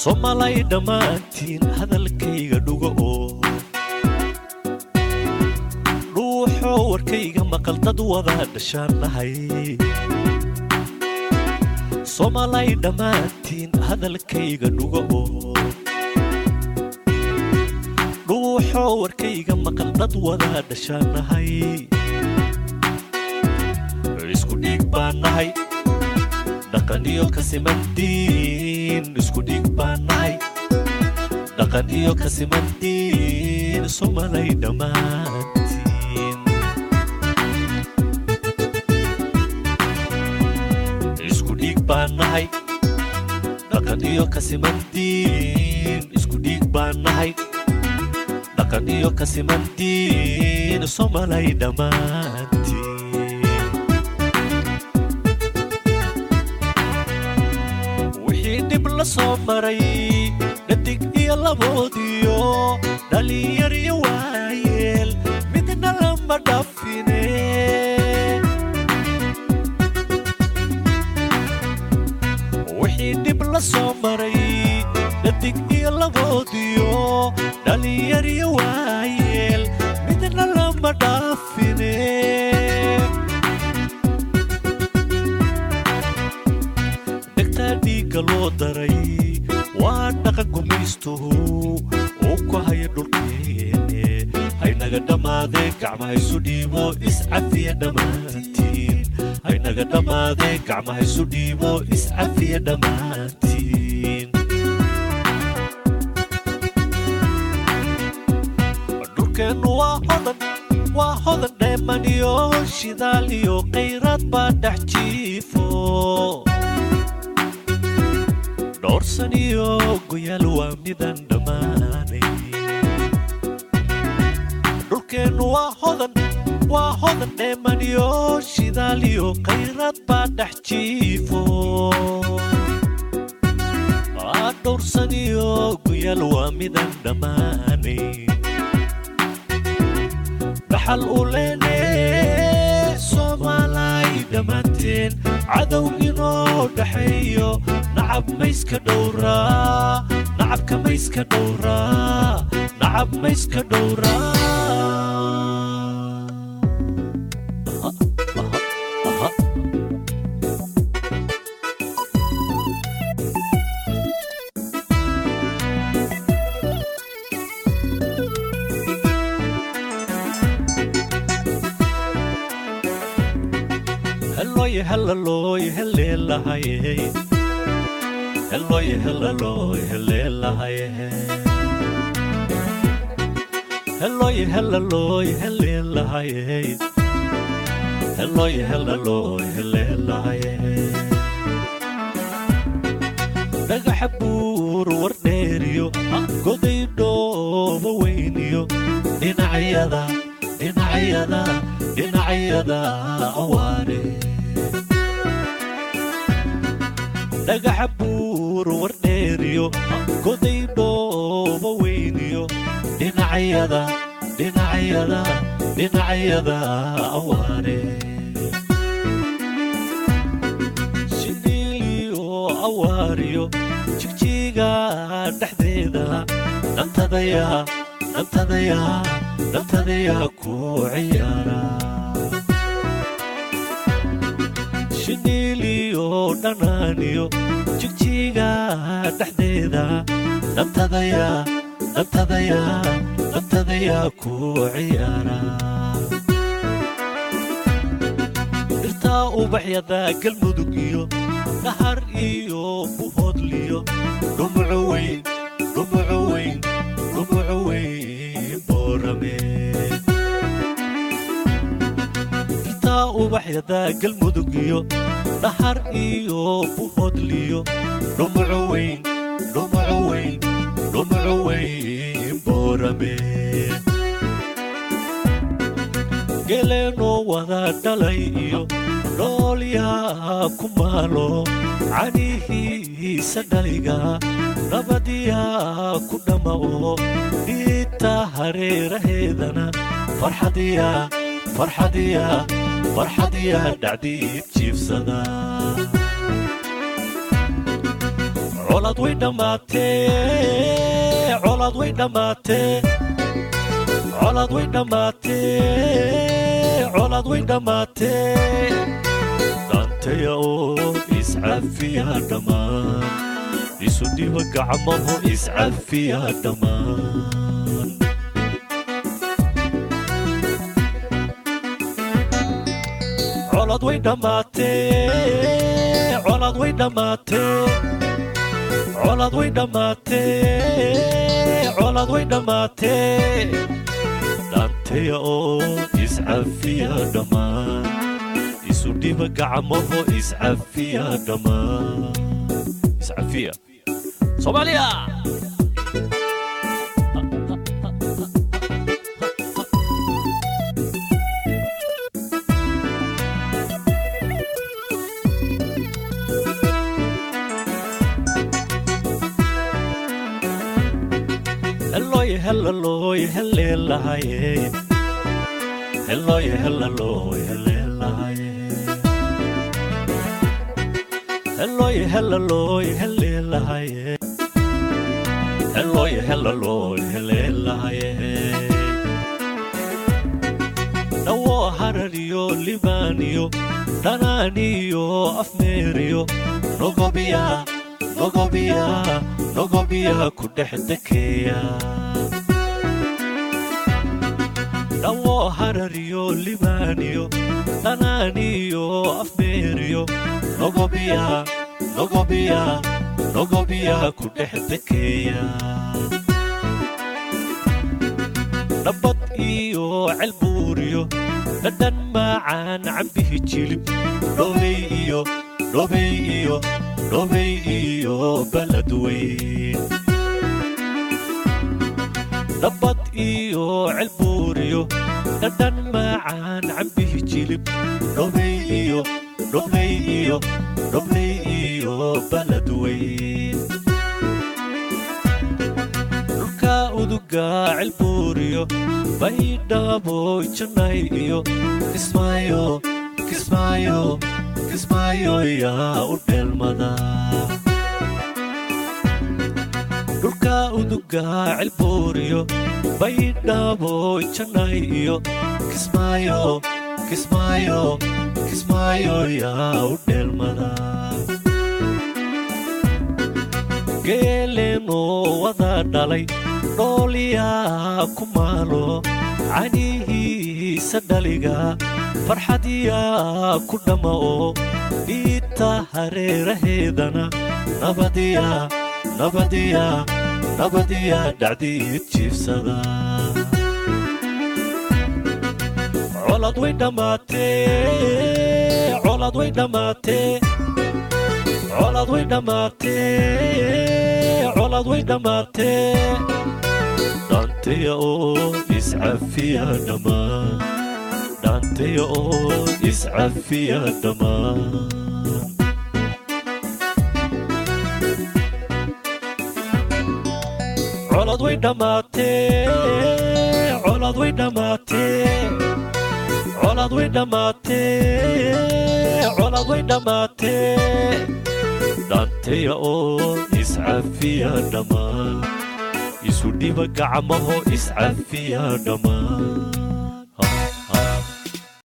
Somalay dhammaantiin hadalkayga dhugo oo ruuxo warkayga maqal dad wada dhashaanahay Somalay dhammaantiin hadalkayga dhugo oo ruuxo warkayga maqal dad wada dhashaanahay isku dhiig baan nahay dhaqan iyo kasimantiin isku dhiig baan nahay dhaqan iyo kasimantiin Somalay dhammaantiin isku dhiig baan nahay dhaqan iyo kasimantiin isku dhiig baan nahay dhaqan iyo kasimantiin Somalay dhammaantiin dib la soo maray dhadig iyo laboodiyo dhalinyar iyo waayeel midna lama dhaafine wixii dib la soo maray dhadig iyo laboodiyo dhalinyar iyo waayeel midna lama dhaafine loo daray waa dhaqan gumaystuhu oo ku haya dhulkeene haynaga dhammaadee gacmaha isu dhiibo iscafiya dhammaantiin haynaga dhammaadee gacmaha isu dhiibo iscafiya dhammaantiin dhulkeennu waa hodan dheeman iyo shidaal iyo khayraad baa dhex jiifo dorsaniyo goyaal waa midan dhammaanay dhulkeennu waa hodan dheeman iyo shidaal iyo khayraad baa dhex jiifo dorsaniyo goyaal waa midan dhammaanay dhaxal u leenee Somalay dhammaanteen cadowginoo dhaxeeyo nacab mayska dhowraa nacabka mayska dhowraa nacab mayska dhowraa helloy hellelahaye helloy hellaloy hellelahaye helloy hellaloy hellelahaye helloy hellaloy hellelahaye dhagax buur war dheeriyo goday dhooba weyniyo dhinacyada awaare dhagax buur war dheeriyo goday dhooba weyniyo dhinacyada awaare shiniiliyo awaariyo jigjiga dhexdeeda nantadaya ku ciyaara shiniiliyo dhanaaniyo jigjiga dhexdeeda nantadaya ku ciyaara dhirtaa ubaxyada galmudug iyo nahar iyo buhoodliyo dhumuco weyn boorame dhirtaa ubaxyada galmudug iyo nahar iyo buhoodliyo dhumuco weyn boorame geleenoo wada dhalay iyo noolyaa ku maalo canihiisa dhaliga nabadiyaa ku dhammao dhiita hareeraheedana farxadiyaa dhacdiid jiifsada colad way dhammaatee colad way dhammaatee colad way dhammaatee colad way dhammaatee dhaantaya oo iscafiya dhammaan isu dhiba gacmaho iscafiya dhammaan colad way dhammaatee colad way dhammaatee colad way dhammaatee colad way dhammaatee dhaantaya oo iscafiya dhammaan isu dhiba gacmaho iscafiya dhammaan iscafiya Somalia hello helelahaye hello helelahaye hello helelahaye hello helelahaye dawo harariyo libaniyo dananiyo afmeriyo nogobiya ku dhexdekeya dawo harariyo libaniyo dananiyo afmeriyo nogobiya ku dhexdekeya nabad iyo celbuuriyo dhadhan macaan cambihi jilib dhobay iyo balad weyn nabad iyo celbuuriyo dhadhan macaan cambihi jilib dhobay iyo balad weyn dhulka uduga celbuuriyo baydhabo janay iyo kismaayo yaa u dheelmada dhulka uduga celbuuriyo baydhabo janay iyo kismaayo yaa u dheelmada geeleenoo wada dhalay dhooliyaa ku maalo canihiisa dhaliga farxadiyaa ku dhamma oo dhiita hareeraheedana nabadiyaa dhacdiid jiifsada colad way dhammaatee colad way dhammaatee colad way dhammaatee colad way dhammaatee dhaantaya oo iscafiya dhammaan dhaantaya oo iscafiya dhammaan colad way dhammaatee colad way dhammaatee colad way dhammaatee colad way dhammaatee dhaantaya oo iscafiya dhammaan isu dhiba gacmaho iscafiya dhammaan